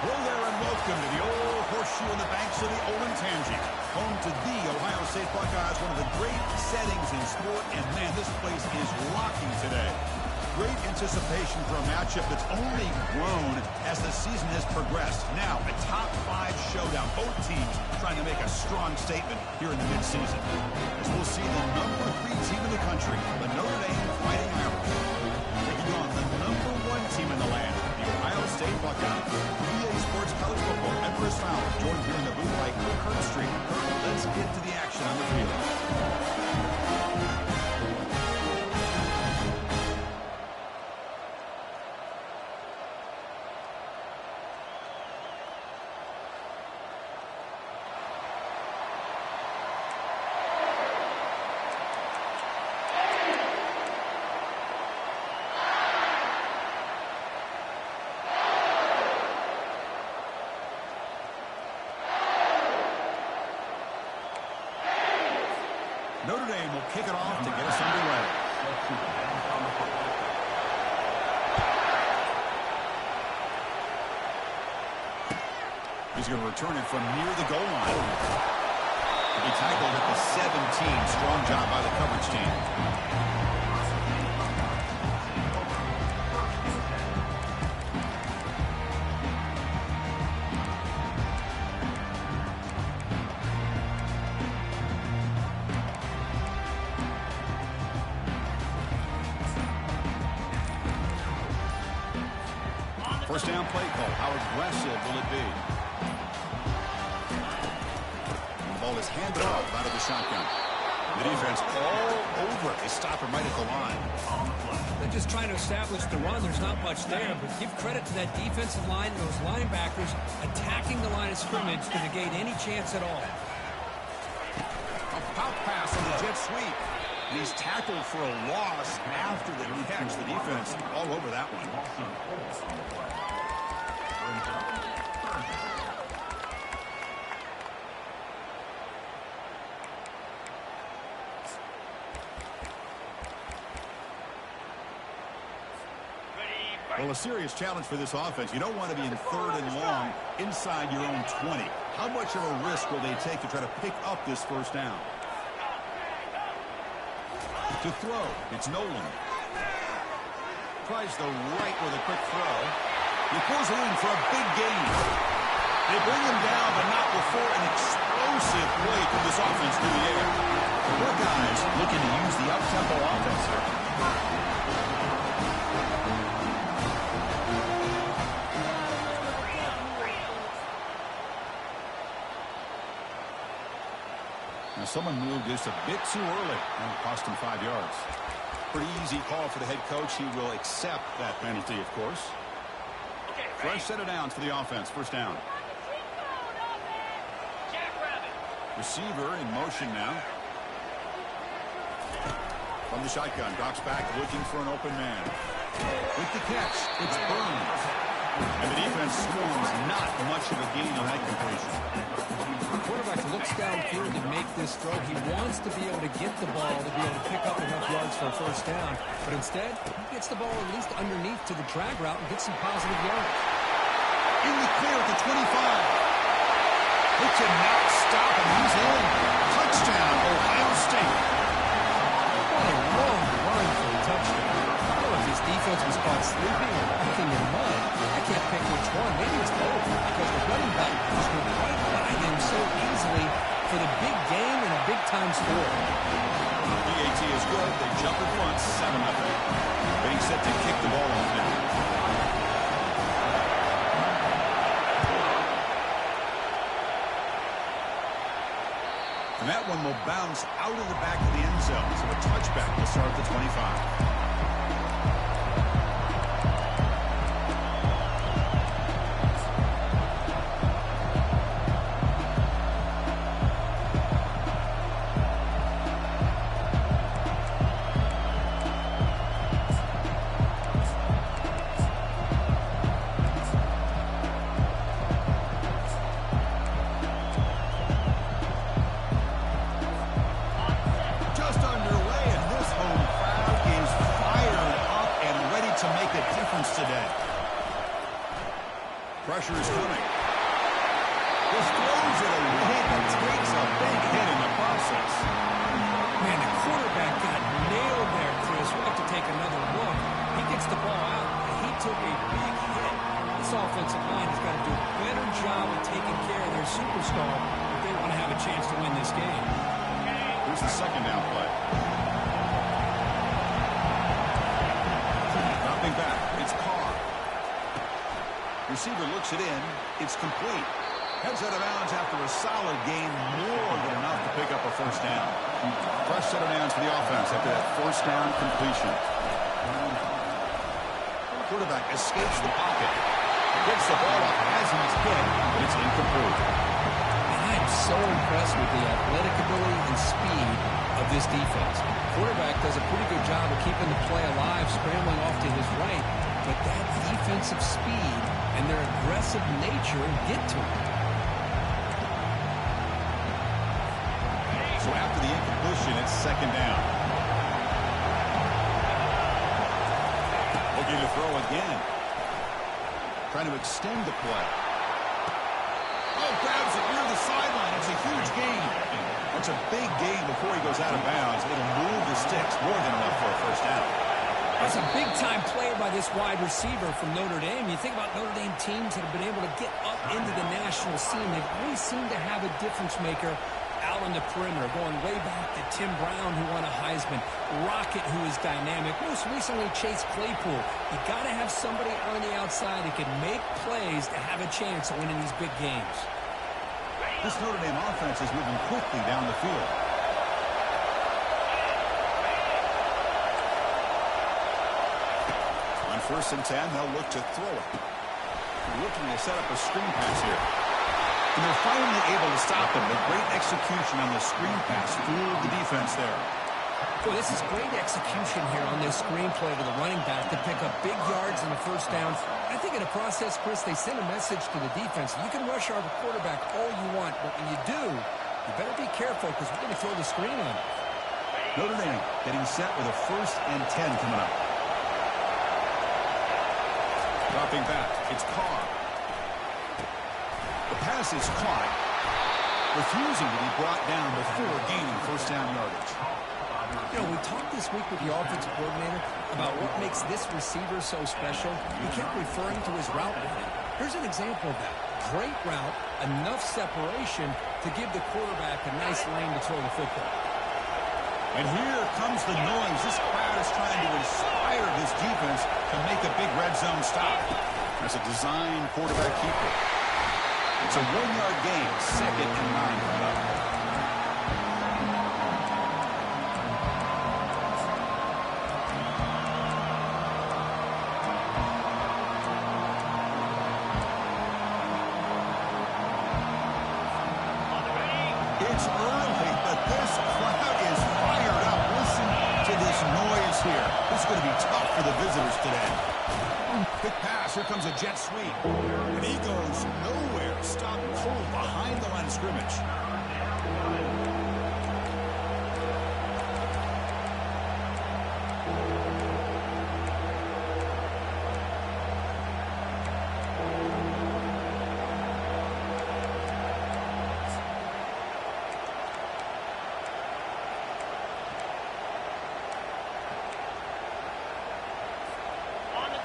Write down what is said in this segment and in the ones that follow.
Hello there and welcome to the old horseshoe on the banks of the Olentangy, home to the Ohio State Buckeyes, one of the great settings in sport, and man, this place is rocking today. Great anticipation for a matchup that's only grown as the season has progressed. Now, a top 5 showdown, both teams trying to make a strong statement here in the midseason. As we'll see the number 3 team in the country, the Notre Dame Fighting Irish, taking on the number 1 team in the land, the Ohio State Buckeyes. EA Sports College Football, Empress Fowler, joined here in the booth by Kurt Street. Kurt, let's get to the action on the field. Notre Dame will kick it off to get us underway. He's going to return it from near the goal line. He tackled at the 17. Strong job by the coverage team. First down play call. How aggressive will it be? The ball is handed off out of the shotgun. The defense all over. They stop him right at the line. They're just trying to establish the run. There's not much there, but give credit to that defensive line and those linebackers attacking the line of scrimmage to negate any chance at all. A pop pass on the jet sweep. And he's tackled for a loss after the catch. The defense all over that one. Well, a serious challenge for this offense. You don't want to be in 3rd and long inside your own 20. How much of a risk will they take to try to pick up this first down? To throw, it's Nolan. Tries the right with a quick throw. He pulls it in for a big gain. They bring him down, but not before an explosive play from this offense through the air. The Buckeyes looking to use the up-tempo offense here. Now someone moved just a bit too early, and it cost him 5 yards. Pretty easy call for the head coach. He will accept that penalty, of course. Fresh set of downs for the offense. First down. Receiver in motion now. From the shotgun, drops back looking for an open man. With the catch, it's Burns. And the defense scores not much of a gain on that completion. The quarterback looks downfield to make this throw. He wants to be able to get the ball to be able to pick up enough yards for a first down. But instead, he gets the ball at least underneath to the drag route and gets some positive yards. In the clear at the 25. They cannot stop him. He's in. Touchdown, Ohio State. What a long run for a touchdown. I don't know if his defense was caught sleeping or picking in mud. I can't pick which one. Maybe it's both, because the running back just went right by him so easily for the big game and a big-time score. PAT is good. They jump in front, 7-0. Being set to kick the ball off now. And that one will bounce out of the back of the end zone. So a touchback to start the 25. Pressure is coming. Just throws it away, but takes a big hit in the process. Man, the quarterback got nailed there, Chris. We'll have to take another look. He gets the ball out, and he took a big hit. This offensive line has got to do a better job of taking care of their superstar if they want to have a chance to win this game. Here's the second down play. Dropping back, it's Carr. Receiver looks it in. It's complete. Heads out of bounds after a solid gain, more than enough to pick up a first down. Fresh set of downs for the offense after that first down completion. Quarterback escapes the pocket. Gets the ball up as he's hit, but it's incomplete. And I am so impressed with the athletic ability and speed of this defense. Quarterback does a pretty good job of keeping the play alive, scrambling off to his right, but that defensive speed and their aggressive nature get to him. So after the incompletion, it's second down. Looking to throw again. Trying to extend the play. Oh, grabs it near the sideline. It's a huge gain. That's a big gain before he goes out of bounds. It'll move the sticks more than enough for a first down. That's a big-time play by this wide receiver from Notre Dame. You think about Notre Dame teams that have been able to get up into the national scene. They really seem to have a difference maker out on the perimeter, going way back to Tim Brown, who won a Heisman, Rocket, who is dynamic, most recently Chase Claypool. You got to have somebody on the outside that can make plays to have a chance of winning these big games. This Notre Dame offense is moving quickly down the field. On 1st and 10, they'll look to throw it. Looking to set up a screen pass here. And they're finally able to stop him with great execution on the screen pass. Fooled the defense there. Boy, this is great execution here on this screen play to the running back to pick up big yards in the first down. I think in the process, Chris, they send a message to the defense. You can rush our quarterback all you want, but when you do, you better be careful because we're going to throw the screen on him. Notre Dame getting set with a 1st and 10 coming up. Dropping back, it's Carr. The pass is caught, refusing to be brought down before gaining first down yardage. You know, we talked this week with the offensive coordinator about what makes this receiver so special. He kept referring to his route running. Here's an example of that. Great route, enough separation to give the quarterback a nice lane to throw the football. And here comes the noise. This crowd is trying to inspire this defense to make a big red zone stop. As a design quarterback keeper. It's a 1-yard gain, 2nd and 9 coming up. It's early, but this crowd is fired up. Listen to this noise here. This is going to be tough for the visitors today. Quick pass. Here comes a jet sweep. And he goes nowhere. Stopped cold behind the line of scrimmage.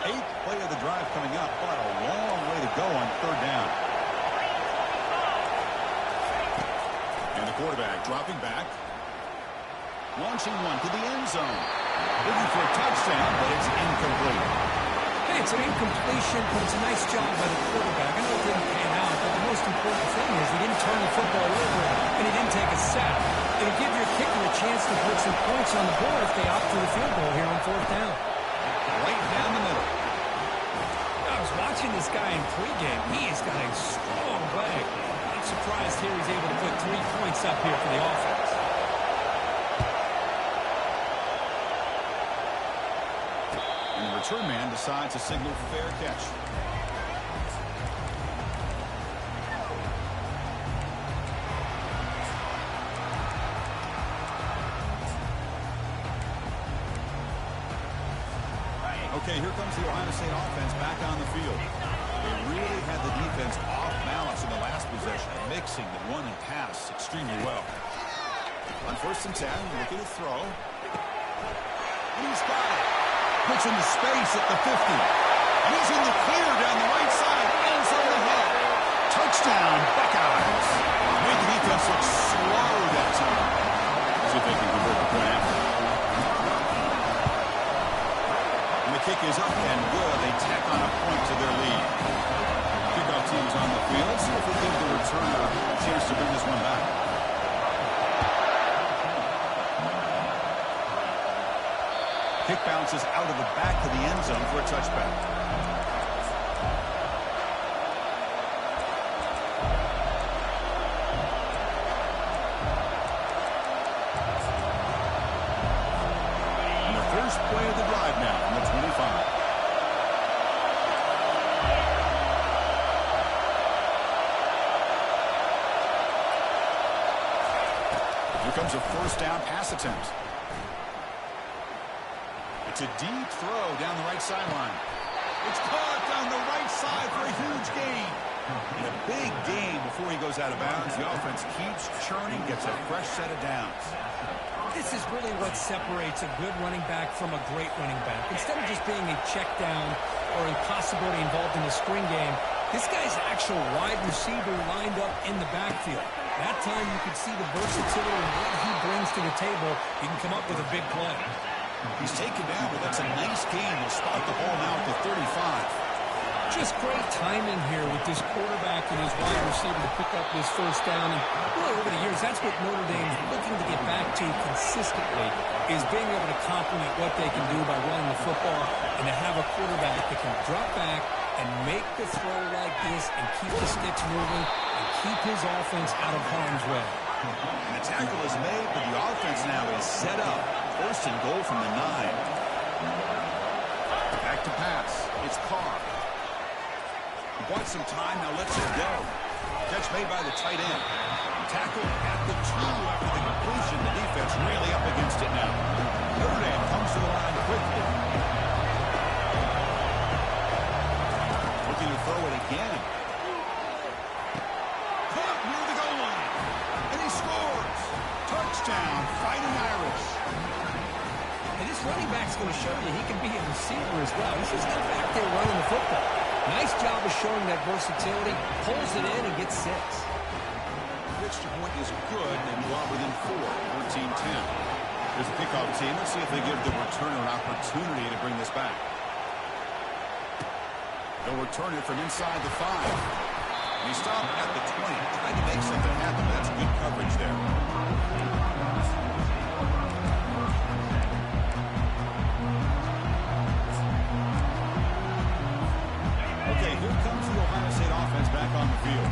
Eighth play of the drive coming up, but a long way to go on 3rd down. And the quarterback dropping back. Launching one to the end zone. Looking for a touchdown, but it's incomplete. Hey, it's an incompletion, but it's a nice job by the quarterback. I know it didn't pan out, but the most important thing is he didn't turn the football over and he didn't take a sack. It'll give your kicker a chance to put some points on the board if they opt for the field goal here on 4th down. Right down the middle. I was watching this guy in pregame. He's got a strong leg. I'm surprised here he's able to put 3 points up here for the offense. And the return man decides to signal fair catch. Okay, here comes the Ohio State offense back on the field. They really had the defense off balance in the last possession, mixing the run and pass extremely well. On 1st and 10, looking to throw. And he's got it. Puts into space at the 50. And he's in the clear down the right side. Ends on the head. Touchdown, Buckeyes. Made the defense look slow that time. See if they can convert the point after. And the kick is up and good. They tack on a point to their lead. Kickoff team's on the field. See if we give the returner a chance to bring this one back. Kick bounces out of the back of the end zone for a touchback. And the first play of the drive now from the 25. Here comes a 1st down pass attempt. It's a deep throw down the right sideline. It's caught down the right side for a huge gain. And a big gain before he goes out of bounds. The offense keeps churning, gets a fresh set of downs. This is really what separates a good running back from a great running back. Instead of just being a check down or a possibility involved in a screen game, this guy's actual wide receiver lined up in the backfield. That time you could see the versatility and what he brings to the table. He can come up with a big play. He's taken down, but that's a nice gain. He'll spot the ball now at the 35. Just great timing here with this quarterback and his wide receiver to pick up this 1st down. And really, over the years, that's what Notre Dame's looking to get back to consistently, is being able to complement what they can do by running the football and to have a quarterback that can drop back and make the throw like this and keep the sticks moving and keep his offense out of harm's way. And the tackle is made, but the offense now is set up. 1st and goal from the 9. Back to pass. It's Carr. He bought some time, now lets it go. Catch made by the tight end. Tackle at the 2 after the completion. The defense really up against it now. Notre Dame comes to the line quickly. Looking to throw it again. Caught near the goal line. And he scores. Touchdown, Fighting Irish. And this running back's going to show you he can be a receiver as well. He's just not back there running the football. Nice job of showing that versatility. Pulls it in and gets 6. Extra point is good. They move on within 4. 14-10. There's a kickoff team. Let's see if they give the returner an opportunity to bring this back. They'll return it from inside the 5. And he stopped at the 20. Trying to make something happen. That's good coverage there. Here comes the Ohio State offense back on the field.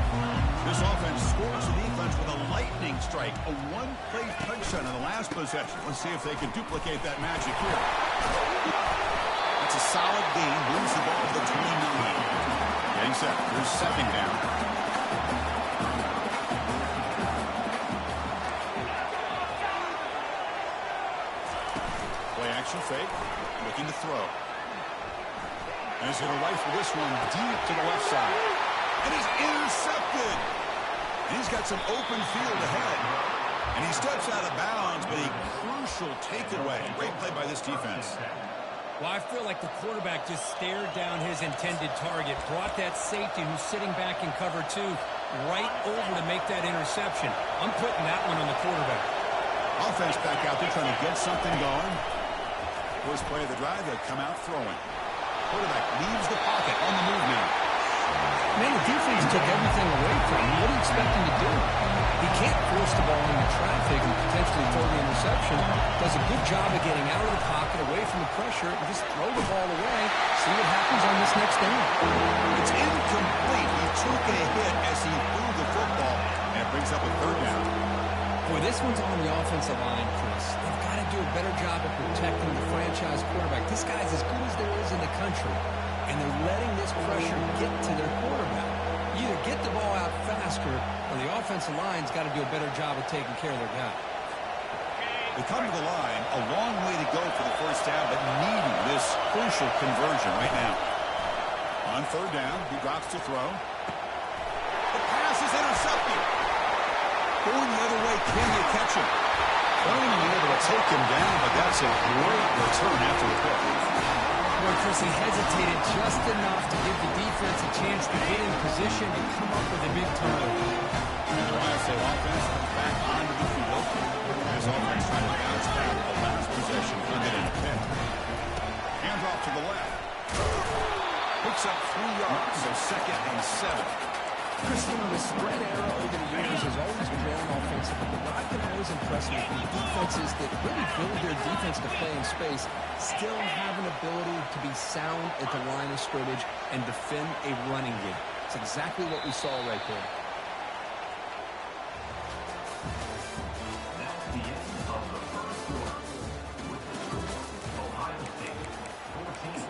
This offense scores the defense with a lightning strike, a one-play touchdown in the last possession. Let's see if they can duplicate that magic here. It's a solid gain, moves the ball to the 29. Getting set. Here's 2nd down. Play action fake, looking to throw. And he's going to rifle this one deep to the left side. And he's intercepted. And he's got some open field ahead. And he steps out of bounds, but a crucial takeaway. Great play by this defense. Well, I feel like the quarterback just stared down his intended target, brought that safety who's sitting back in cover 2 right over to make that interception. I'm putting that one on the quarterback. Offense back out there trying to get something going. First play of the drive, they'll come out throwing. Quarterback leaves the pocket on the move now. Man, the defense took everything away from him. What do you expect him to do? He can't force the ball into traffic and potentially throw the interception. Does a good job of getting out of the pocket, away from the pressure, and just throw the ball away. See what happens on this next down. It's incomplete. He took a hit as he threw the football, and it brings up a 3rd down. Boy, this one's on the offensive line, Chris. They've got to do a better job of protecting the franchise quarterback. This guy's as good as there is in the country, and they're letting this pressure get to their quarterback. You either get the ball out faster, or the offensive line's got to do a better job of taking care of their guy. They come to the line, a long way to go for the 1st down, but needing this crucial conversion right now. On third down, he drops to throw. The pass is intercepted. Going the other way, can they catch him? Finally able to take him down, but that's a great return after the pick. Boy, Chris, he hesitated just enough to give the defense a chance to get in position and come up with a big turnover. And the Ohio State offense comes back onto the field. This offense trying to bounce back. The last possession ended in a pick. Hands off to the left. Picks up 3 yards, so 2nd and 7. Christian, the spread era over the years has always been wrong offensively, but what I've been always impressed with is defenses that really build their defense to play in space still have an ability to be sound at the line of scrimmage and defend a running game. It's exactly what we saw right there. That's the end of the first quarter. Ohio State 14,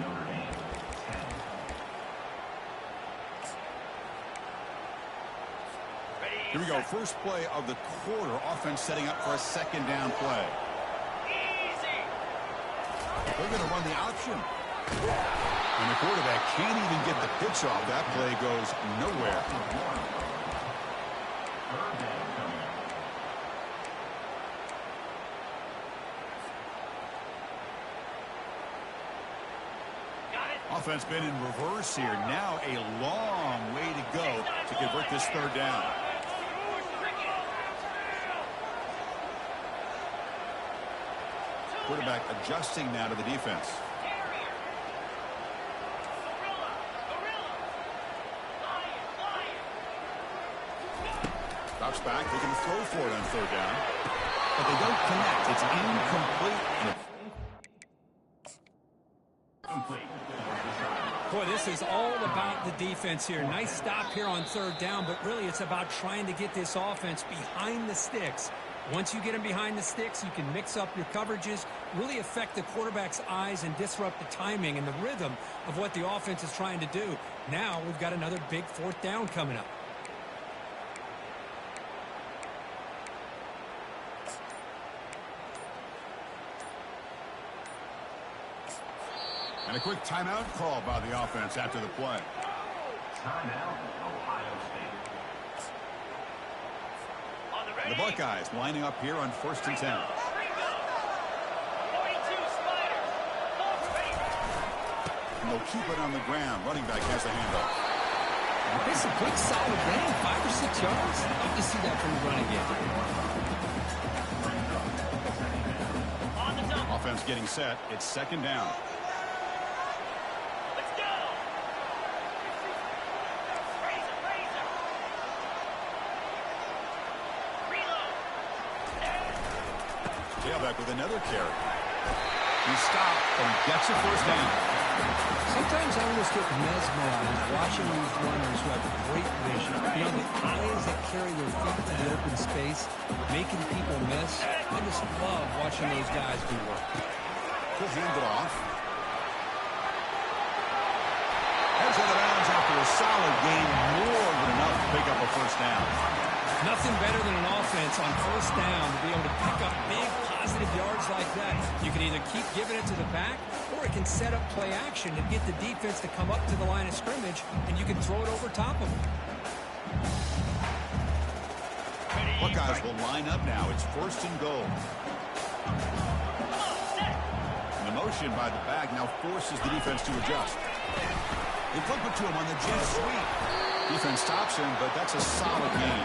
Notre Dame 10. Here we go. First play of the quarter. Offense setting up for a 2nd down play. They're going to run the option. And the quarterback can't even get the pitch off. That play goes nowhere. Offense been in reverse here. Now a long way to go to convert this 3rd down. Quarterback adjusting now to the defense. Drops back. They can throw for it on 3rd down. But they don't connect. It's incomplete. Boy, this is all about the defense here. Nice stop here on 3rd down, but really it's about trying to get this offense behind the sticks. Once you get them behind the sticks, you can mix up your coverages, really affect the quarterback's eyes and disrupt the timing and the rhythm of what the offense is trying to do. Now we've got another big 4th down coming up. And a quick timeout call by the offense after the play. Timeout, Ohio State. The Buckeyes lining up here on 1st and 10. And they'll keep it on the ground. Running back has the handoff. It's a quick, solid gain, 5 or 6 yards. I'd like to see that from the running game. Offense getting set. It's 2nd down. Tailback with another carry. He stopped and gets a 1st down. Sometimes I almost get mesmerized watching these runners who have great vision. You know, the eyes that carry their feet to the open space, making people miss. I just love watching those guys do work. He'll hand it off. Heads out of bounds after a solid gain, more than enough to pick up a 1st down. Nothing better than an offense on 1st down to be able to pick up big positive yards like that. You can either keep giving it to the back, or it can set up play action and get the defense to come up to the line of scrimmage, and you can throw it over top of them. Buckeyes will line up now. It's 1st and goal. And the motion by the back now forces the defense to adjust. They flip it to him on the jet sweep. Defense stops him, but that's a solid gain.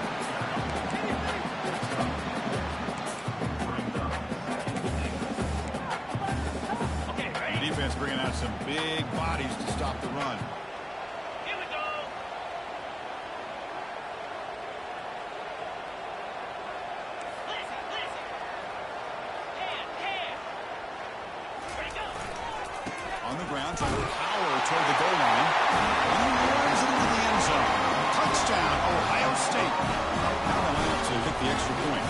The defense bringing out some big bodies to stop the run. Here we go. Listen. Hand. Ready, go. On the ground, trying to power toward the goal line. And he runs it into the end zone. Touchdown, Ohio State. Now they'll have to hit the extra point.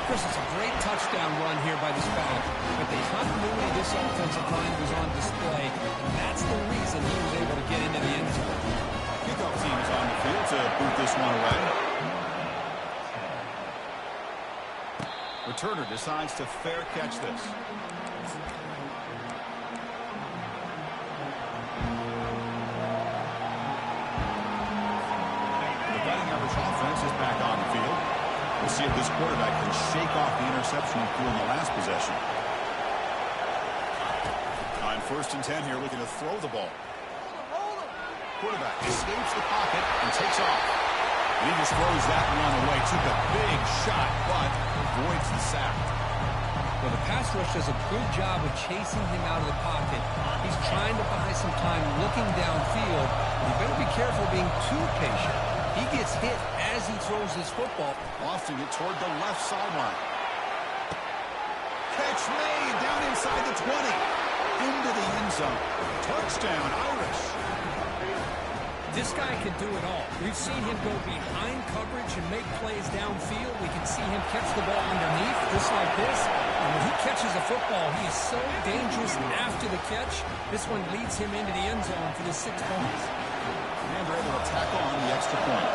Chris, it's a great touchdown run here by this back, but the continuity of this offensive line was on display, and that's the reason he was able to get into the end zone. Kickoff team is on the field to boot this one away. Returner decides to fair catch this. see if this quarterback can shake off the interception he threw in the last possession. On 1st and 10 here, looking to throw the ball. Quarterback escapes the pocket and takes off. And he just throws that one on the way. Took a big shot, but avoids the sack. Well, the pass rush does a good job of chasing him out of the pocket. He's trying to buy some time looking downfield. You better be careful being too patient. He gets hit as he throws his football. Lofting it toward the left sideline. Catch made down inside the 20. Into the end zone. Touchdown, Irish. This guy can do it all. We've seen him go behind coverage and make plays downfield. We can see him catch the ball underneath, just like this. And when he catches a football, he is so dangerous after the catch. This one leads him into the end zone for the 6 points. And they're able to tack on the extra point.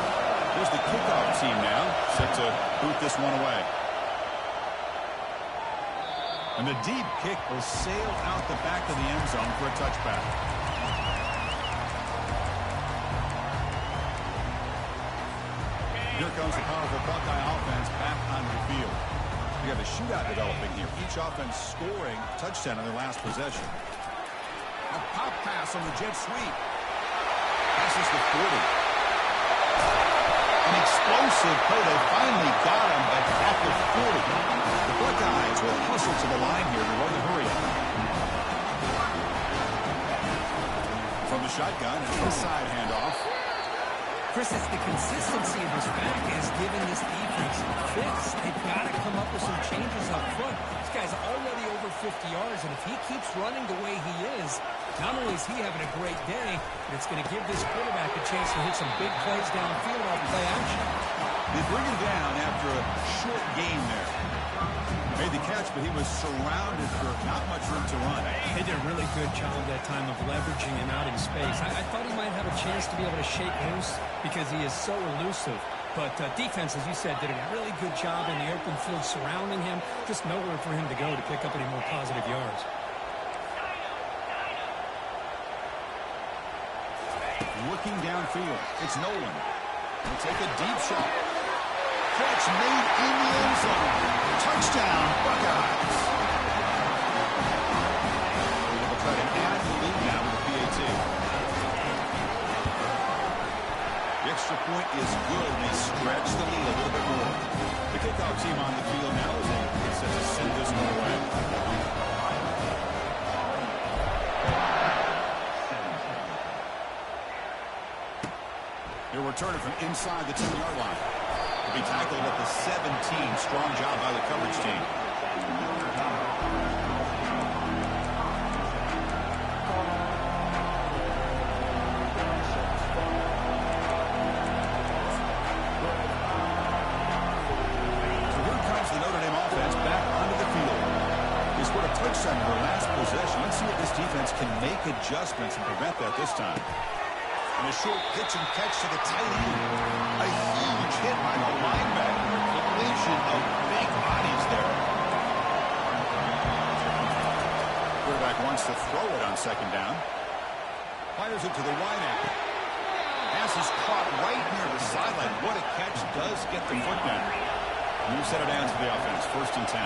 Here's the kickoff team now, set to boot this one away. And the deep kick will sail out the back of the end zone for a touchback. Here comes the powerful Buckeye offense back onto the field. We have a shootout developing here. Each offense scoring a touchdown on their last possession. A pop pass on the jet sweep. Passes the 40. An explosive play. They finally got him at the 40. The Buckeyes will hustle to the line here to run the hurry up. From the shotgun, an inside handoff. Chris, it's the consistency of his back is giving this defense fits. They've got to come up with some changes up front. This guy's already over 50 yards, and if he keeps running the way he is, not only is he having a great day, but it's going to give this quarterback a chance to hit some big plays downfield off play action. They bring him down after a short gain there. Made the catch, but he was surrounded for not much room to run. They did a really good job that time of leveraging him out in space. I thought he might have a chance to be able to shake loose because he is so elusive. But defense, as you said, did a really good job in the open field surrounding him. Just nowhere for him to go to pick up any more positive yards. Looking downfield, it's Nolan. He'll take a deep shot. Catch made in the end zone. Touchdown, Buckeyes. They'll try to add the lead now with the PAT. The extra point is good. They stretch the lead a little bit more. The kickoff team on the field now is set to send this one away. They'll return it from inside the 10-yard line. Be tackled at the 17. Strong job by the coverage team. So here comes the Notre Dame offense back onto the field. They scored a touchdown in their last possession. Let's see if this defense can make adjustments and prevent that this time. And a short pitch and catch to the tight end. A huge hit by the linebacker. Collision of big bodies there. Quarterback wants to throw it on 2nd down. Fires it to the wide end. Pass is caught right near the sideline. What a catch. Does get the foot down. Moves set it down to the offense. 1st and 10.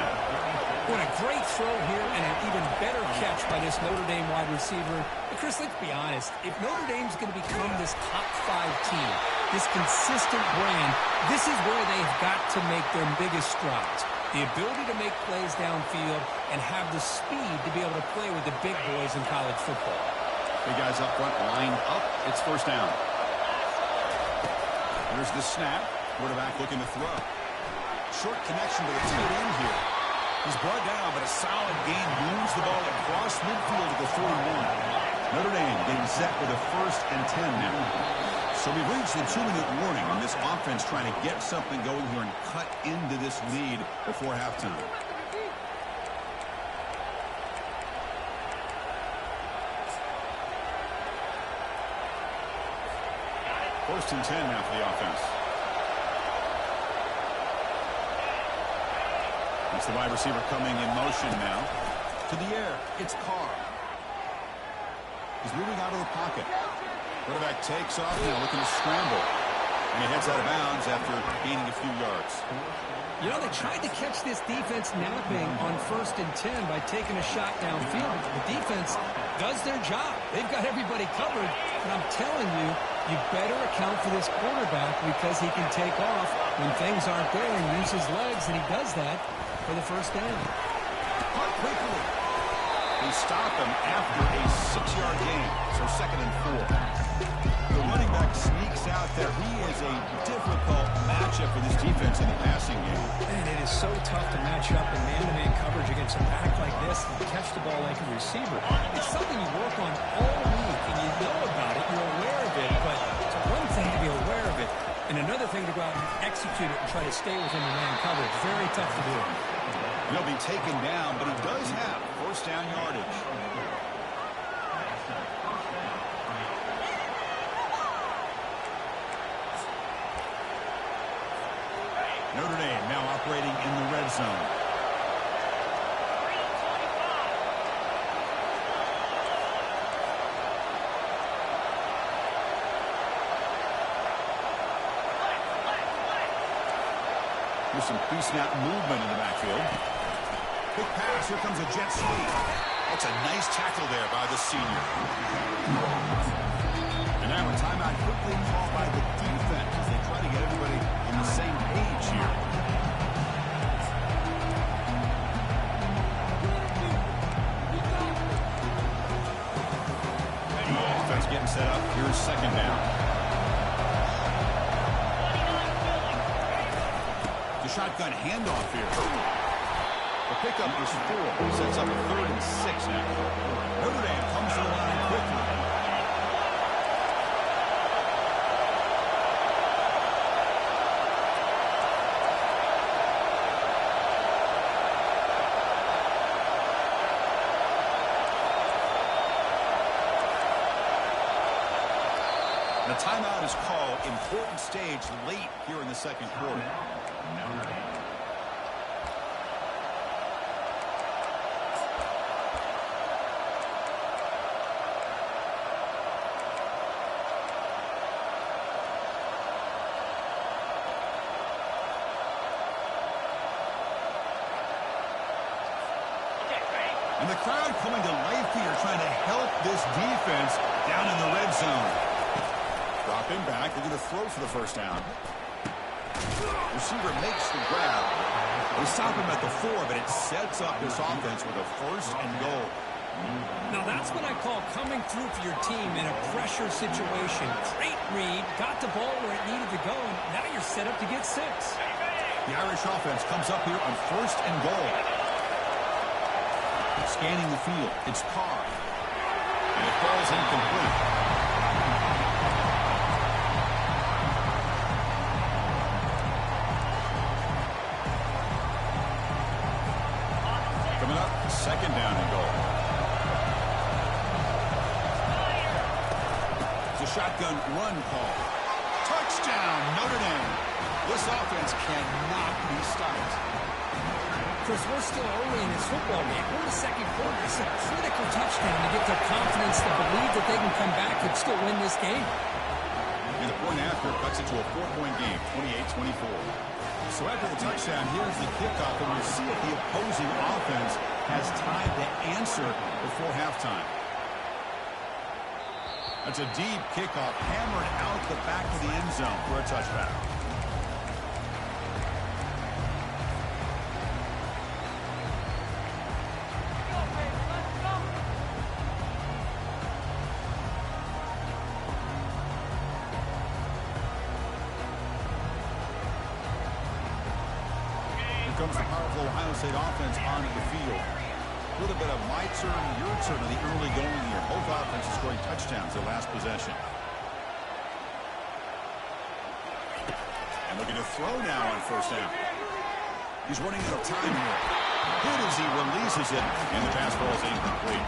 What a great throw here and an even better catch by this Notre Dame wide receiver. But Chris, let's be honest. If Notre Dame's going to become this top 5 team, this consistent brand, this is where they've got to make their biggest strides. The ability to make plays downfield and have the speed to be able to play with the big boys in college football. Big guys up front lined up. It's 1st down. There's the snap. Quarterback looking to throw. Short connection to the tight end here. He's brought down, but a solid gain moves the ball across midfield to the 41. Notre Dame getting set for the 1st and 10 now. So we've reached the 2-minute warning on this offense trying to get something going here and cut into this lead before halftime. First and 10 now for the offense. It's the wide receiver coming in motion now. To the air, it's Carr. He's moving out of the pocket. Quarterback takes off now, looking to scramble. And he heads out of bounds after gaining a few yards. You know, they tried to catch this defense napping on 1st and 10 by taking a shot downfield. The defense does their job. They've got everybody covered. And I'm telling you, you better account for this quarterback because he can take off when things aren't there and use his legs, and he does that for the first down. Caught quickly. They stop him after a 6-yard gain. So 2nd and 4. The running back sneaks out there. He is a difficult matchup for this defense in the passing game. Man, it is so tough to match up in man-to-man coverage against a back like this and catch the ball like a receiver. It's something you work on all week, and you know about it, you're aware of it, but it's one thing to be aware of it, and another thing to go out and execute it and try to stay within the man coverage. Very tough to do. He'll be taken down, but he does have 1st down yardage. Notre Dame now operating in the red zone. There's some pre-snap movement in the backfield. Quick pass. Here comes a jet sweep. That's a nice tackle there by the senior. And now a timeout quickly called by the defense as they try to get everybody on the same page here. Offense getting set up. Here's 2nd down. The shotgun handoff here. The pickup is 4. Sets up a 3rd and 6 now. Notre Dame comes to the line quickly. The timeout is called. Important stage late here in the 2nd quarter. Notre Dame. And the crowd coming to life here, trying to help this defense down in the red zone. Dropping back, they're going to throw for the 1st down. Receiver makes the grab. They stop him at the 4, but it sets up this offense with a 1st and goal. Now that's what I call coming through for your team in a pressure situation. Great read, got the ball where it needed to go, and now you're set up to get 6. The Irish offense comes up here on 1st and goal. Scanning the field, it's Carr. And it falls incomplete. Coming up, 2nd down and goal. It's a shotgun run call. Touchdown, Notre Dame. This offense cannot be stopped. Chris, we're still early in this football game. We're in the 2nd quarter. It's a critical touchdown to get their confidence to believe that they can come back and still win this game. And the point after cuts it to a 4-point game, 28-24. So after the touchdown, here's the kickoff, and we'll see if the opposing offense has time to answer before halftime. That's a deep kickoff, hammered out the back of the end zone for a touchback. Comes the powerful Ohio State offense onto the field. A little bit of my turn, your turn in the early going here. Both offenses scoring touchdowns their last possession. And looking to throw now on 1st down. He's running out of time here. Good as he releases it, and the pass ball is incomplete.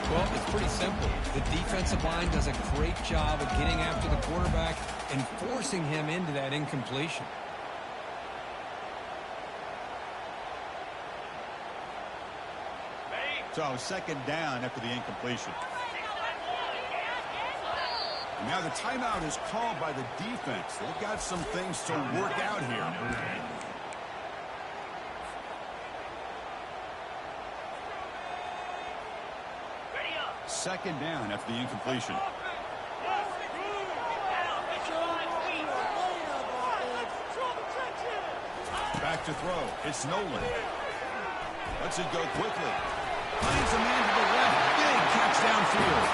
Well, it's pretty simple. The defensive line does a great job of getting after the quarterback and forcing him into that incompletion. So 2nd down after the incompletion. Now the timeout is called by the defense. They've got some things to work out here. Ready up. Second down after the incompletion. Back to throw. It's Nolan. Lets it go quickly. Finds a man to the left. Big catch downfield.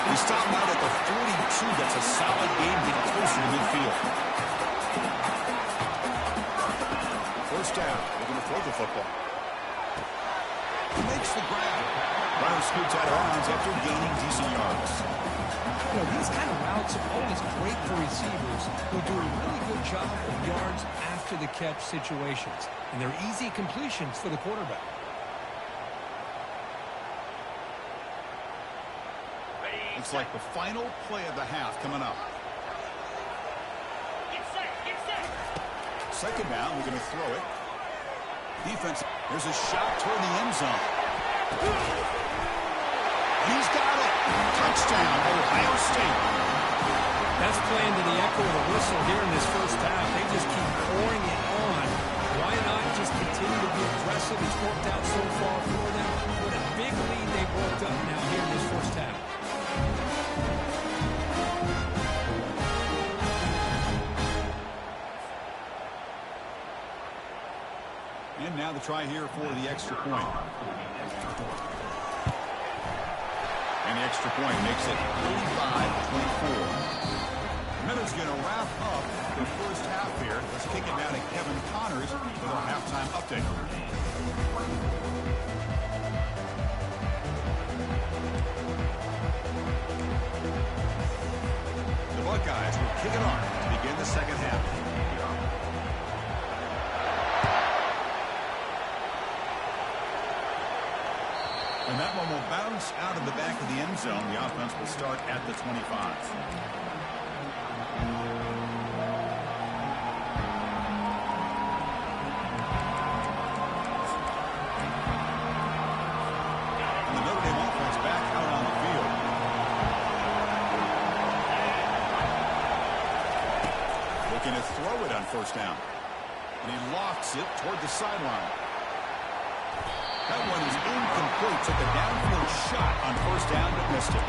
He stopped out at the 42. That's a solid game getting closer to midfield. First down. They're going to throw the football. He makes the grab. Runner scoots out of bounds after gaining decent yards. You know, these kind of routes are always great for receivers who do a really good job of yards after the catch situations. And they're easy completions for the quarterback. Looks like the final play of the half coming up. Get set, get set. Second down, we're going to throw it. Defense, there's a shot toward the end zone. He's got it. Touchdown, Ohio State. That's playing to the echo of the whistle here in this first half. They just keep pouring it on. Why not just continue to be aggressive? It's worked out so far for them. What a big lead they've worked up now here in this first half. And now the try here for the extra point. And the extra point makes it 35-24. Minute's going to wrap up the first half here. Let's kick it now to Kevin Connors with our halftime update. The Buckeyes will kick it off to begin the second half. And that one will bounce out of the back of the end zone. The offense will start at the 25. And the Notre Dame offense back out on the field. Looking to throw it on first down. And he lofts it toward the sideline. That one is incomplete. Took a downfield shot on first down, but missed it.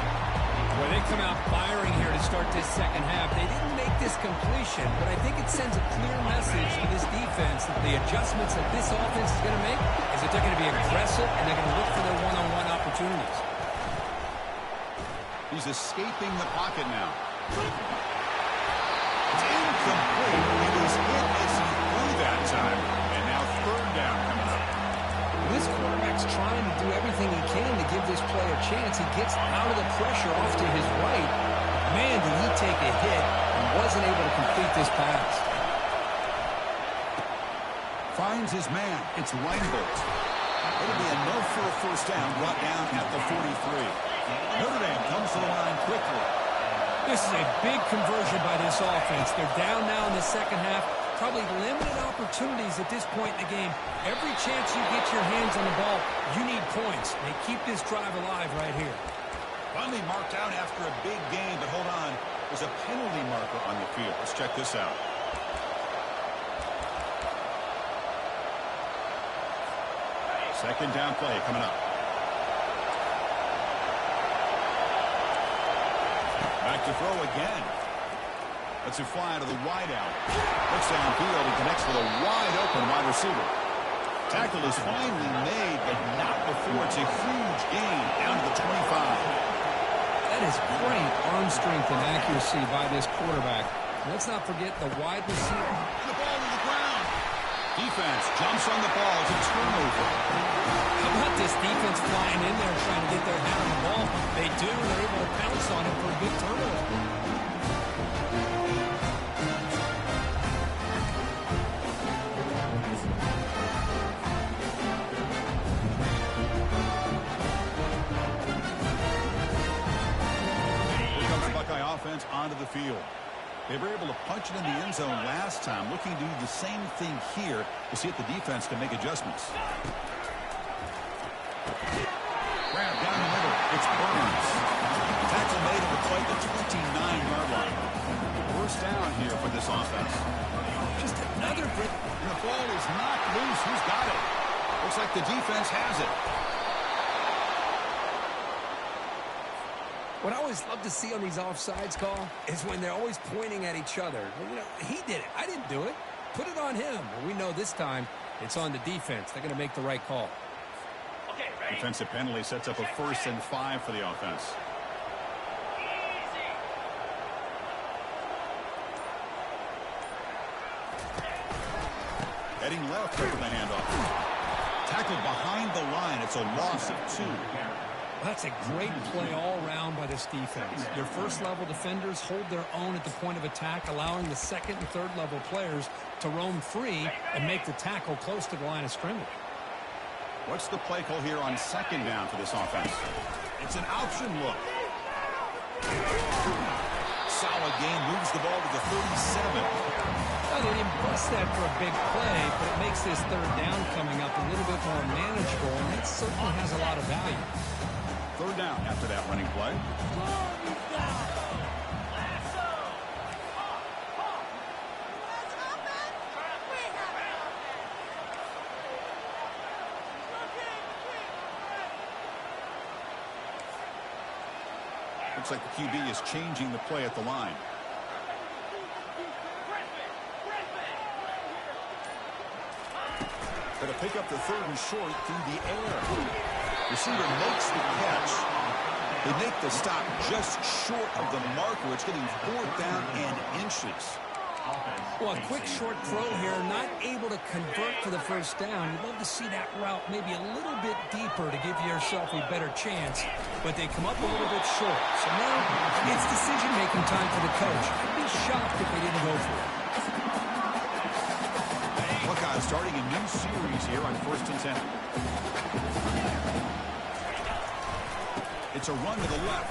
Well, they come out firing here to start this second half. They didn't make this completion, but I think it sends a clear message to this defense that the adjustments that this offense is going to make is that they're going to be aggressive and they're going to look for their one-on-one opportunities. He's escaping the pocket now. It's incomplete. He was hit as he threw that time. And now third down coming up. This quarterback's trying to do everything he can to give this player a chance. He gets out of the pressure off to his right. Man, did he take a hit and wasn't able to complete this pass. Finds his man. It's Reinbolt. It'll be enough for a first down, brought down at the 43. Notre Dame comes to the line quickly. This is a big conversion by this offense. They're down now in the second half. Probably limited opportunities at this point in the game. Every chance you get your hands on the ball, you need points. They keep this drive alive right here. Finally marked out after a big game, but hold on. There's a penalty marker on the field. Let's check this out. Second down play coming up. Back to throw again. Lets it fly to the wideout. Looks downfield and connects with a wide-open wide receiver. Tackle is finally made, but not before it's a huge gain down to the 25. That is great arm strength and accuracy by this quarterback. Let's not forget the wide receiver. And the ball to the ground. Defense jumps on the ball. It's a turnover. How about this defense flying in there trying to get their hand on the ball? They do, and they're able to pounce on it for a good turnover. Offense onto the field. They were able to punch it in the end zone last time, looking to do the same thing here to see if the defense can make adjustments. Grab down the middle. It's Burns. Tackle made at the play at the 29-yard line. this offense. Just another great. And the ball is knocked loose. Who's got it? Looks like the defense has it. What I always love to see on these offsides call is when they're always pointing at each other. You know, he did it. I didn't do it. Put it on him. Well, we know this time it's on the defense. They're going to make the right call. Okay, ready? Defensive penalty sets up a 1st and 5 for the offense. Easy. Heading left for the handoff. Tackled behind the line. It's a loss of 2. That's a great play all around by this defense. Your first-level defenders hold their own at the point of attack, allowing the second and third-level players to roam free and make the tackle close to the line of scrimmage. What's the play call here on 2nd down for this offense? It's an option look. Solid gain, moves the ball to the 37. Well, they didn't bust that for a big play, but it makes this 3rd down coming up a little bit more manageable, and that certainly has a lot of value. 3rd down after that running play. Looks like the QB is changing the play at the line. Going to pick up the 3rd and short through the air. Receiver makes the catch. They make the stop just short of the marker. It's getting 4th down and inches. Well, a quick short throw here, not able to convert for the 1st down. You'd love to see that route maybe a little bit deeper to give yourself a better chance, but they come up a little bit short. So now it's decision-making time for the coach. I'd be shocked if they didn't go for it. Buckeyes starting a new series here on 1st and 10. It's a run to the left.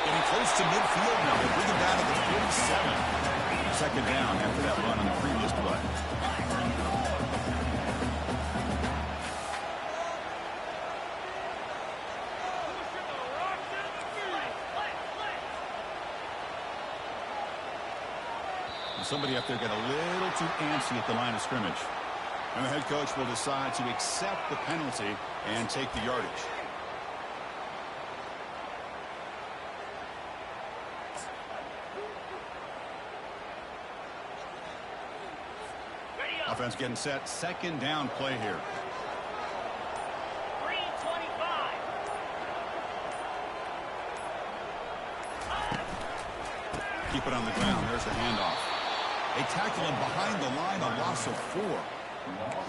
Getting close to midfield now. They bring him down to the 47. 2nd down after that run on the previous play. Somebody up there got a little too antsy at the line of scrimmage. And the head coach will decide to accept the penalty and take the yardage. Offense getting set. 2nd down play here. 3:25. Keep it on the ground. There's the handoff. They tackle him behind the line, a loss of 4.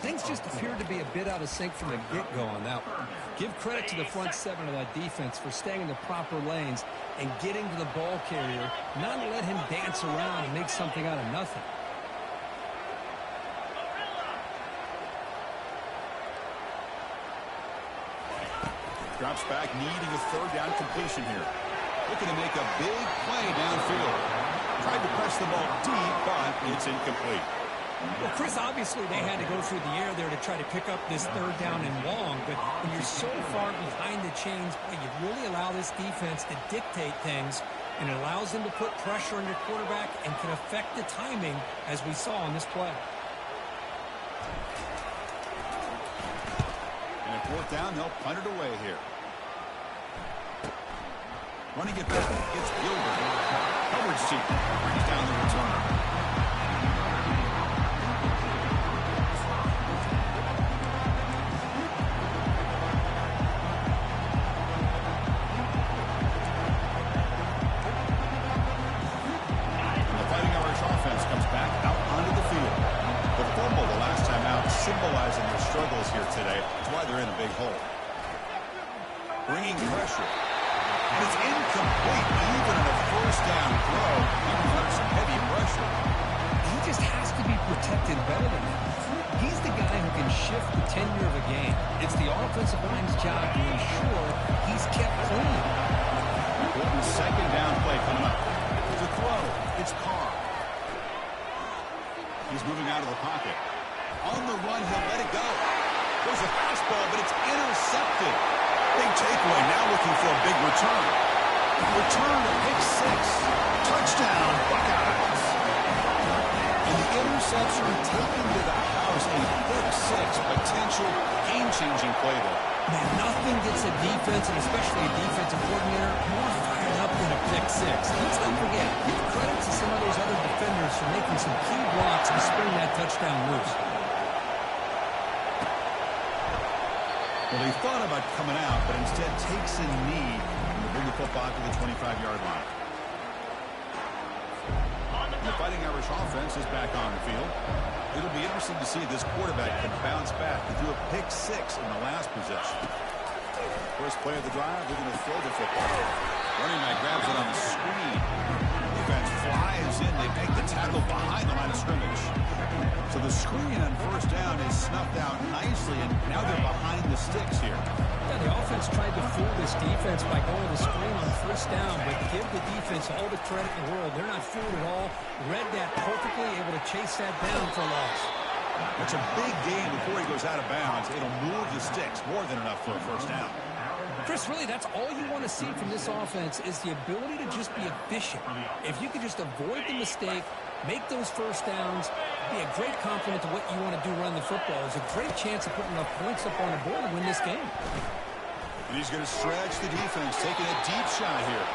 Things just appeared to be a bit out of sync from the get-go on that one. Give credit to the front 7 of that defense for staying in the proper lanes and getting to the ball carrier, not let him dance around and make something out of nothing. Drops back, needing a 3rd down completion here. Looking to make a big play downfield. Tried to press the ball deep, but it's incomplete. Well, Chris, obviously they had to go through the air there to try to pick up this 3rd down and long, but when you're so far behind the chains, boy, you really allow this defense to dictate things, and it allows them to put pressure on your quarterback and can affect the timing, as we saw on this play. And at 4th down, they'll punt it away here. Running it back, it's Gilbert. Coverage team brings down the returner. Symbolizing their struggles here today. That's why they're in a big hole. Bringing pressure. And it's incomplete, even in a 1st down throw. Even under some heavy pressure. He just has to be protected better than that. He's the guy who can shift the tenure of a game. It's the offensive line's job to ensure he's kept clean. Important 2nd down play coming up. To throw, it's Carr. He's moving out of the pocket. On the run, he'll let it go. There's a fastball, but it's intercepted. Big takeaway, now looking for a big return. Return to pick six. Touchdown, Buckeyes. And the interception taken to the house. A pick six. Potential game-changing play there. Man, nothing gets a defense, and especially a defensive coordinator, more fired up than a pick six. Let's not forget, give credit to some of those other defenders for making some key blocks and spring that touchdown loose. Well, he thought about coming out, but instead takes a knee and bring the football to the 25-yard line. The Fighting Irish offense is back on the field. It'll be interesting to see if this quarterback can bounce back. He threw a pick six in the last possession. First play of the drive, they're going to throw the football. Running back grabs it on the screen. Defense flies in. They make the tackle behind the line of scrimmage. So the screen on first down is snuffed out nicely, and now they're behind the sticks here. Yeah, the offense tried to fool this defense by going to the screen on first down, but give the defense all the credit in the world. They're not fooled at all. Read that perfectly, able to chase that down for a loss. It's a big game before he goes out of bounds. It'll move the sticks, more than enough for a first down. Chris, really, that's all you want to see from this offense is the ability to just be efficient. If you could just avoid the mistake, make those first downs, be a great compliment to what you want to do running the football. It's a great chance of putting enough points up on the board to win this game. And he's going to stretch the defense, taking a deep shot here.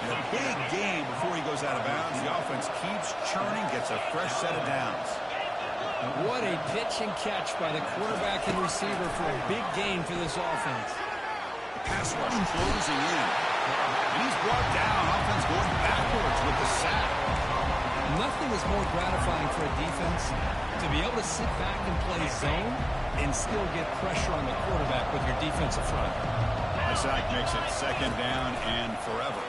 In a big game before he goes out of bounds. The offense keeps churning, gets a fresh set of downs. What a pitch and catch by the quarterback and receiver for a big gain for this offense. Pass rush closing in. And he's brought down. Offense going backwards with the sack. Nothing is more gratifying for a defense to be able to sit back and play zone and still get pressure on the quarterback with your defensive front. The sack makes it second down and forever.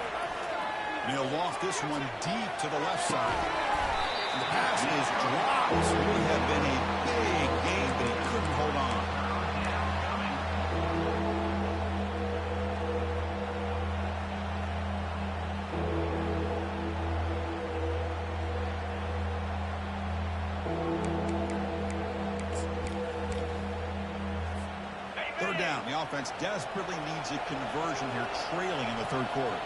And he'll loft this one deep to the left side. And the pass is dropped. This would have been a big game, but he couldn't hold on. Third down. The offense desperately needs a conversion here, trailing in the third quarter.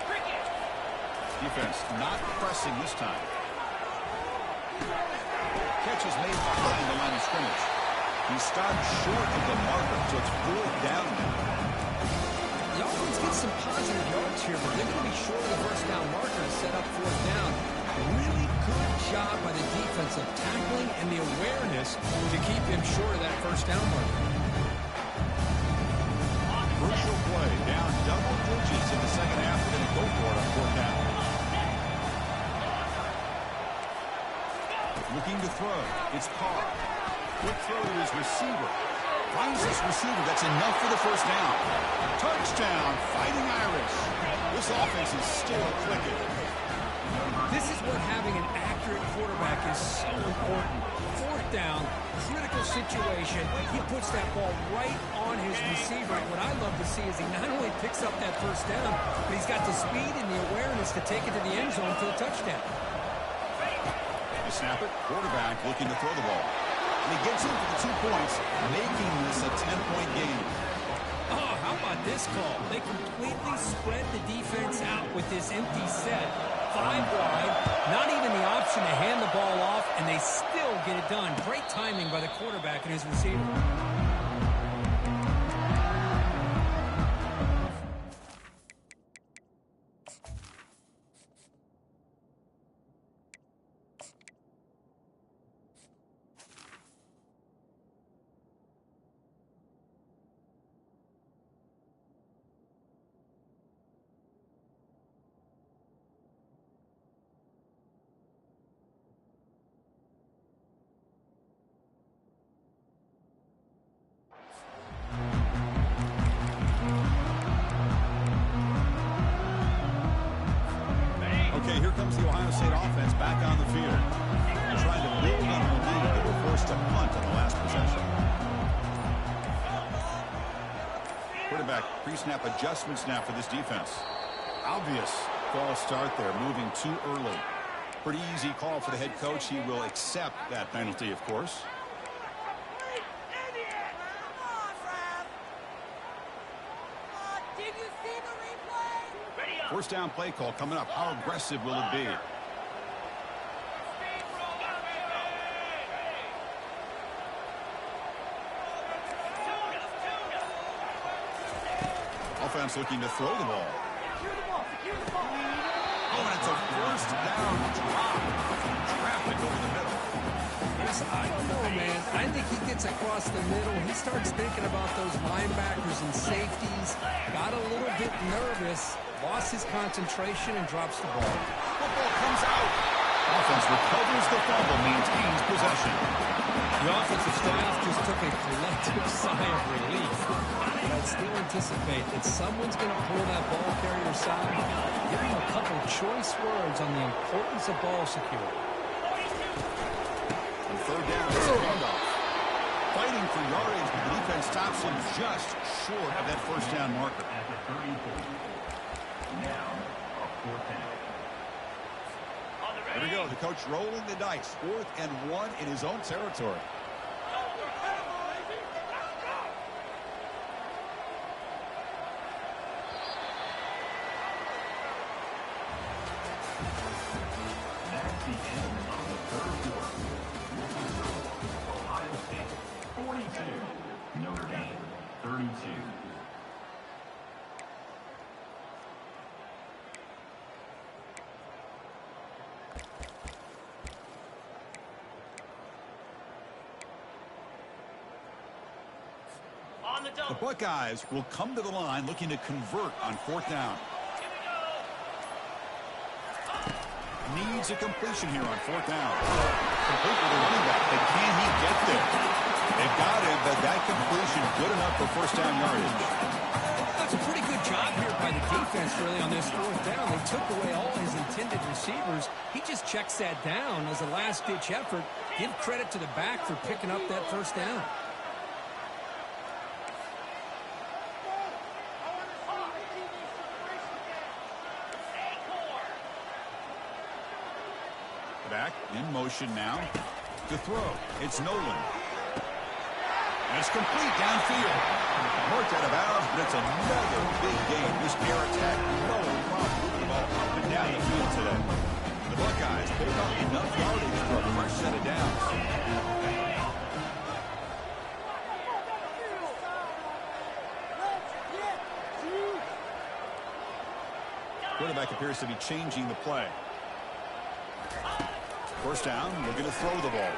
Defense not pressing this time. Catch is made behind the line of scrimmage. He stopped short of the marker, so it's fourth down now. The offense gets some positive yards here, but they're going to be short of the first down marker to set up fourth down. Really good job by the defense of tackling and the awareness to keep him short of that first down marker. Crucial play, down double digits in the second half. They're going to go for it on fourth down. Looking to throw. It's Carr. Quick throw to his receiver. Finds this receiver. That's enough for the first down. Touchdown, Fighting Irish. This offense is still clicking. This is what having an accurate quarterback is so important. Fourth down, critical situation. He puts that ball right on his receiver. And what I love to see is he not only picks up that first down, but he's got the speed and the awareness to take it to the end zone for the touchdown. They snap it. Quarterback looking to throw the ball. And he gets in for the 2 points, making this a 10-point game. Oh, how about this call? They completely spread the defense out with this empty set. 5 wide, not even the option to hand the ball off, and they still get it done. Great timing by the quarterback and his receiver. Okay, here comes the Ohio State offense back on the field. Trying to build on the lead. They were forced to punt on the last possession. Quarterback pre-snap adjustment snap for this defense. Obvious false start there, moving too early. Pretty easy call for the head coach. He will accept that penalty, of course. Ready up. First down play call coming up. How aggressive will it be? Offense looking to throw the ball. Oh, and it's a first down drop. Traffic over the middle. I don't know, man. I think he gets across the middle. He starts thinking about those linebackers and safeties. Got a little bit nervous. Lost his concentration and drops the ball. Football comes out. Offense recovers the fumble, maintains possession. The offensive staff just took a collective sigh of relief. But I'd still anticipate that someone's going to pull that ball carrier side. Give him a couple choice words on the importance of ball security. On third down, it's a handoff. Fighting for yardage, but the defense stops him just short of that first down marker. At the 34. Now, a fourth down. There we go. The coach rolling the dice. 4th and 1 in his own territory. That's the end of the third quarter. Ohio State 42. Notre Dame 32. On the The double. Buckeyes will come to the line looking to convert on 4th down. Needs a completion here on 4th down. Complete with the running back, but can he get there? They've got him, but that completion good enough for first down yardage. That's a pretty good job here by the defense, really, on this 4th down. They took away all his intended receivers. He just checks that down as a last-ditch effort. Give credit to the back for picking up that first down. Back in motion now to throw. It's Nolan. And it's complete downfield. Marked out of bounds, but it's another big game. This air attack, no problem moving the ball up and down the field today. The Buckeyes pick up enough yardage for a fresh set of downs. Quarterback appears to be changing the play. First down, looking to throw the ball.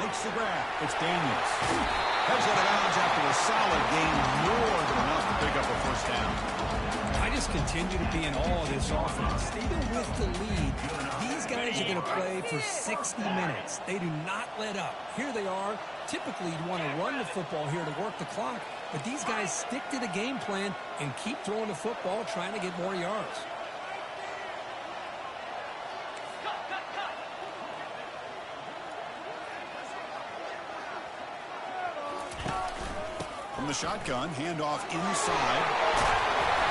Makes the grab. It's Daniels. Heads out of bounds after a solid gain, more than enough to pick up a first down. I just continue to be in awe of this offense. Even with the lead, these guys are going to play for 60 minutes. They do not let up. Here they are. Typically, you'd want to run the football here to work the clock, but these guys stick to the game plan and keep throwing the football, trying to get more yards. From the shotgun, handoff inside.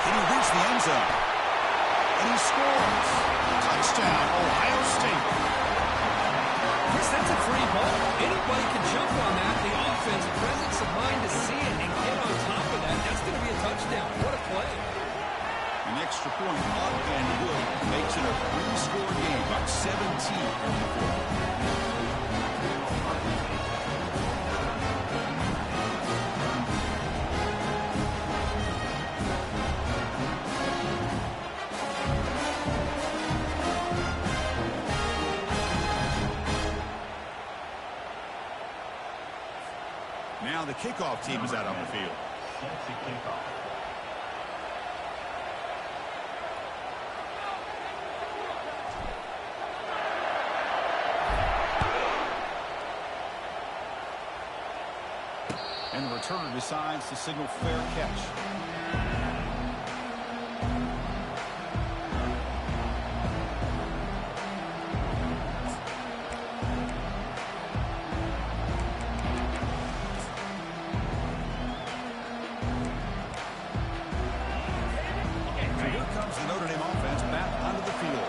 Can he reach the end zone? And he scores. Touchdown, Ohio State. Chris, that's a free ball. Anybody can jump on that. The offense, presence of mind to see it and get on top of that. That's going to be a touchdown. What a play. An extra point up and good makes it a 3-score game by 17 in the fourth. Now the kickoff team is out on the field. Sets the kickoff. And the returner decides to signal fair catch. So here comes the Notre Dame offense back onto the field.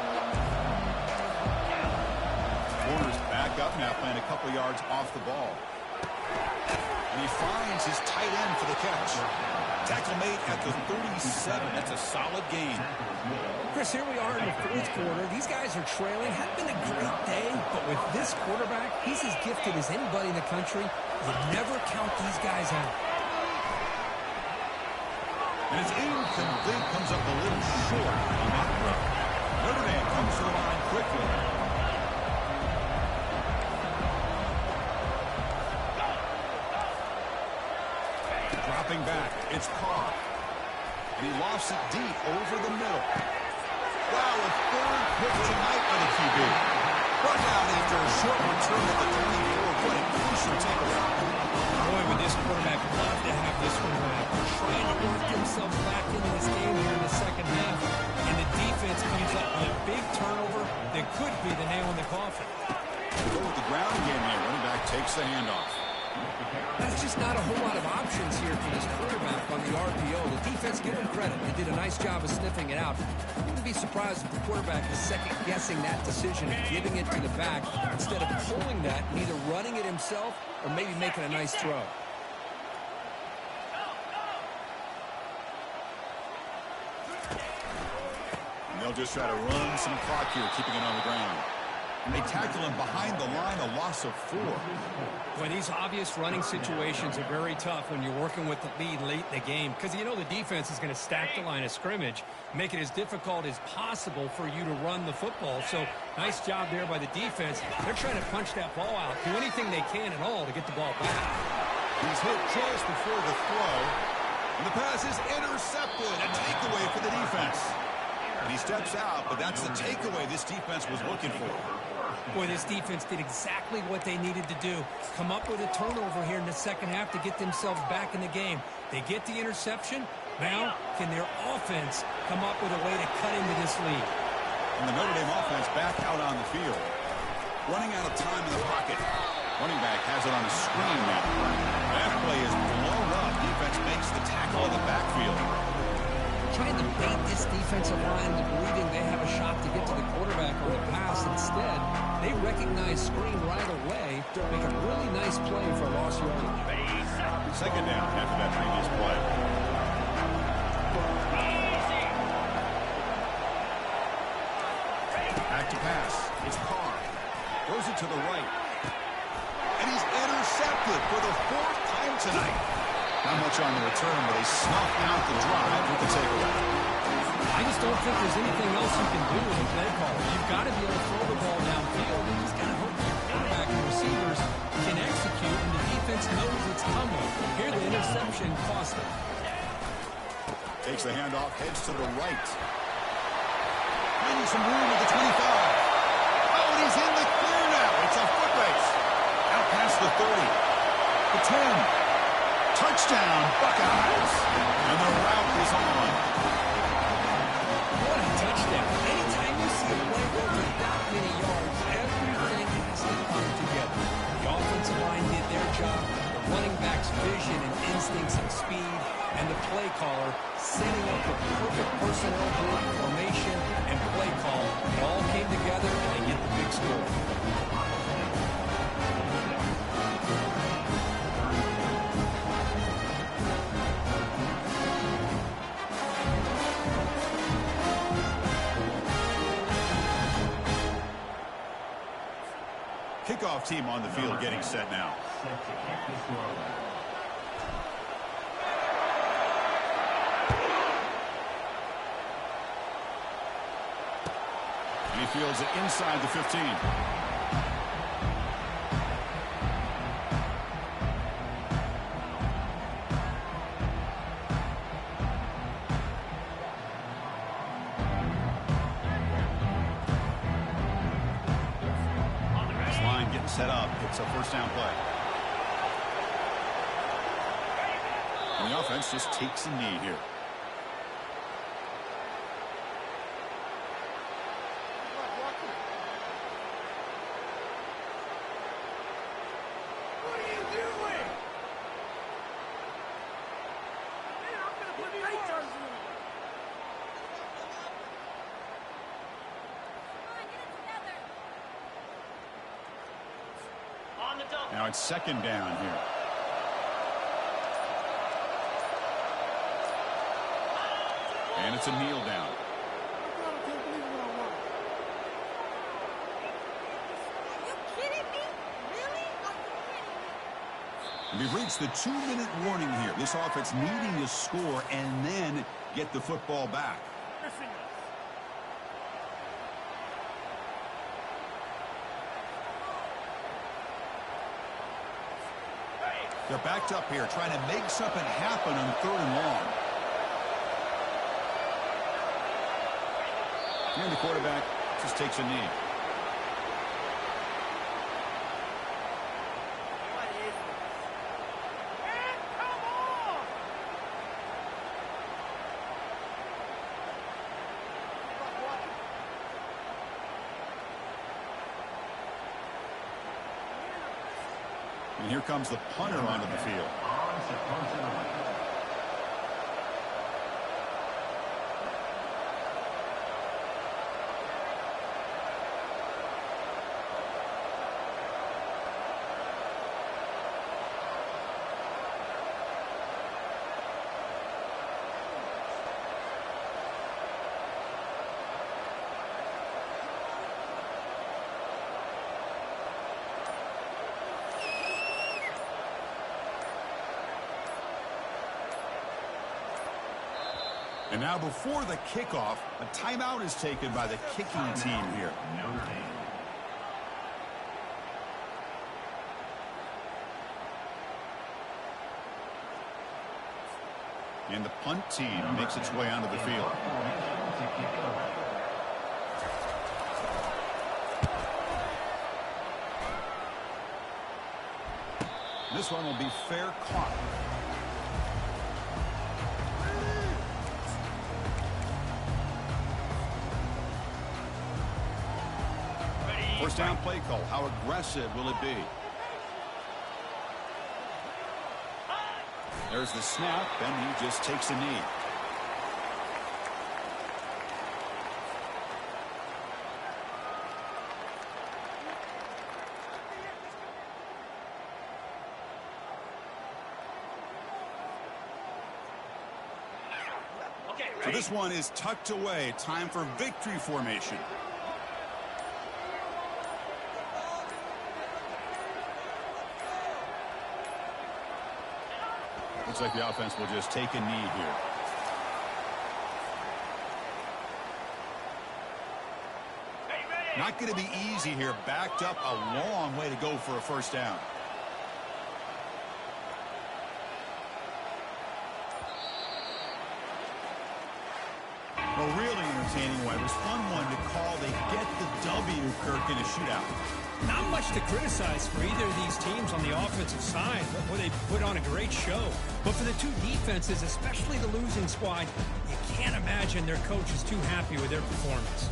Corners back up now, playing a couple yards off the ball. And he finds his tight end for the catch. Tackle made at the 37. That's a solid gain. Chris, here we are in the fourth quarter. These guys are trailing. Hadn't been a great day, but with this quarterback, he's as gifted as anybody in the country. You never count these guys out. And it's incomplete, comes up a little short on that throw. Notre Dame comes to the line quickly. Dropping back, it's Carr. And he lofts it deep over the middle. Wow, a third pick tonight by the QB. Brought down after a short return at the 24. What a crucial takeaway. Boy, would this quarterback love to have this one back. Trying to work themselves back into this game here in the second half. And the defense comes up with a big turnover that could be the nail in the coffin. Go with the ground game here. Running back takes the handoff. That's just not a whole lot of options here for this quarterback on the RPO. The defense, give them credit. They did a nice job of sniffing it out. I wouldn't be surprised if the quarterback is second-guessing that decision and giving it to the back instead of pulling that and either running it himself or maybe making a nice throw. And they'll just try to run some clock here, keeping it on the ground. And they tackle him behind the line, a loss of 4. Boy, these obvious running situations are very tough when you're working with the lead late in the game because you know the defense is going to stack the line of scrimmage, make it as difficult as possible for you to run the football. So nice job there by the defense. They're trying to punch that ball out, do anything they can at all to get the ball back. He's hit just before the throw. And the pass is intercepted. A takeaway for the defense. And he steps out, but that's the takeaway this defense was looking for. Boy, this defense did exactly what they needed to do. Come up with a turnover here in the second half to get themselves back in the game. They get the interception. Now, can their offense come up with a way to cut into this lead? And the Notre Dame offense back out on the field. Running out of time in the pocket. Running back has it on a screen now. That play is blown up. Defense makes the tackle in the backfield. Trying to bait this defensive line into believing they have a shot to get to the quarterback on the pass. Instead, they recognize screen right away to make a really nice play for a lost yardage. Second down after that previous play. Back to pass. It's Carr. Throws it to the right. And he's intercepted for the 4th time tonight. Not much on the return, but they snuffed out the drive with the takeaway. I just don't think there's anything else you can do with a play call. You've got to be able to throw the ball downfield. You just got to hope your quarterback and receivers can execute, and the defense knows it's coming. Here, the interception cost them. Takes the handoff, heads to the right. Finding some room at the 25. Oh, and he's in the clear now. It's a foot race. Out past the 30. The 10. Touchdown, Buckeyes. And the route is on. What a touchdown. Anytime you see a play go for that many yards, everything has to come together. The offensive line did their job, the running back's vision and instincts and speed, and the play caller setting up the perfect personnel group, formation, and play call. It all came together, and they get the big score. Kickoff team on the field getting set now. And he fields it inside the 15. Set up. It's a first down play. And the offense just takes a knee here. What are you doing? Man, I'm going to put lights on you. Now it's second down here. And it's a kneel down. We've reached the 2-minute warning here. This offense needing to score and then get the football back. They're backed up here trying to make something happen on 3rd and long. And the quarterback just takes a knee. And here comes the punter onto the field. And now before the kickoff, a timeout is taken by the kicking team here. And the punt team makes its way onto the field. This one will be fair caught. First down play call. How aggressive will it be? There's the snap, and he just takes a knee. So this one is tucked away. Time for victory formation. Looks like the offense will just take a knee here. Not going to be easy here. Backed up a long way to go for a first down. A really entertaining one. It was fun one to call. They get the W, Kirk, in a shootout. Not much to criticize for either of these teams on the offensive side, where they put on a great show. But for the two defenses, especially the losing squad, you can't imagine their coach is too happy with their performance.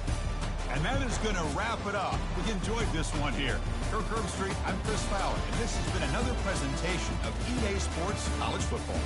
And that is going to wrap it up. We enjoyed this one here. Kirk Herbstreit, I'm Chris Fowler, and this has been another presentation of EA Sports College Football.